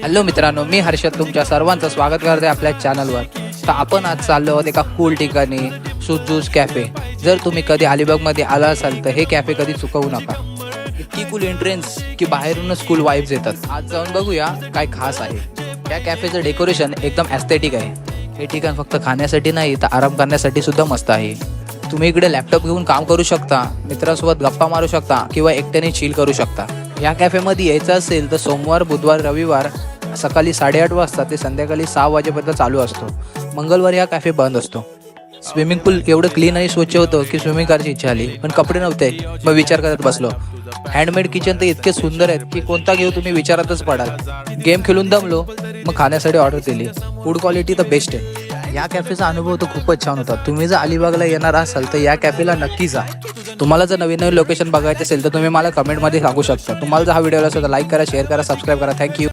Hello मित्रांनो, मी हर्षद तुमच्या सर्वांचं स्वागत करते आपल्या चॅनलवर. तर आपण आज चाललो आहोत एका कूल ठिकाणी, सुजूस कॅफे. जर तुम्ही कधी अलिबागमध्ये आला असाल तर हे कॅफे कधी चुकवू नका. इतकी कूल एंट्रन्स की बाहेरूनच कूल वाईब्स येतात. आज जाऊन बघूया काय खास आहे. या कॅफेचं डेकोरेशन एकदम ॲस्थेटिक आहे. हे ठिकाण फक्त खाण्यासाठी नाही तर आराम करण्यासाठी सुद्धा मस्त आहे. तुम्ही इकडे लॅपटॉप घेऊन काम करू शकता, मित्रांसोबत गप्पा मारू शकता किंवा एकट्याने चिल करू शकता. या कॅफेमध्ये यायचं असेल तर सोमवार, बुधवार, रविवार सकाळी 8:30 वाजता ते संध्याकाळी 6 वाजेपर्यंत चालू असतो. मंगळवारी हा कॅफे बंद असतो. स्विमिंग पूल एवढं क्लीन आणि स्वच्छ होतं की स्विमिंग करायची इच्छा आली, पण कपडे नव्हते. मग विचार करत बसलो. हँडमेड किचन तर इतके सुंदर आहेत की कोणता घेऊ तुम्ही विचारातच पडाल. गेम खेळून दमलो, मग खाण्यासाठी ऑर्डर दिली. फूड क्वालिटी तर बेस्ट आहे. या कॅफेचा अनुभव तर खूपच छान होता. तुम्ही जर अलिबागला येणार असाल तर या कॅफेला नक्की जा. तुम्हाला जर नवीन नवीन लोकेशन बघायचं असेल तर तुम्ही मला कमेंटमध्ये सांगू शकता. तुम्हाला जर हा व्हिडिओ असेल तर लाईक करा, शेअर करा, सबस्क्राईब करा. थँक्यू.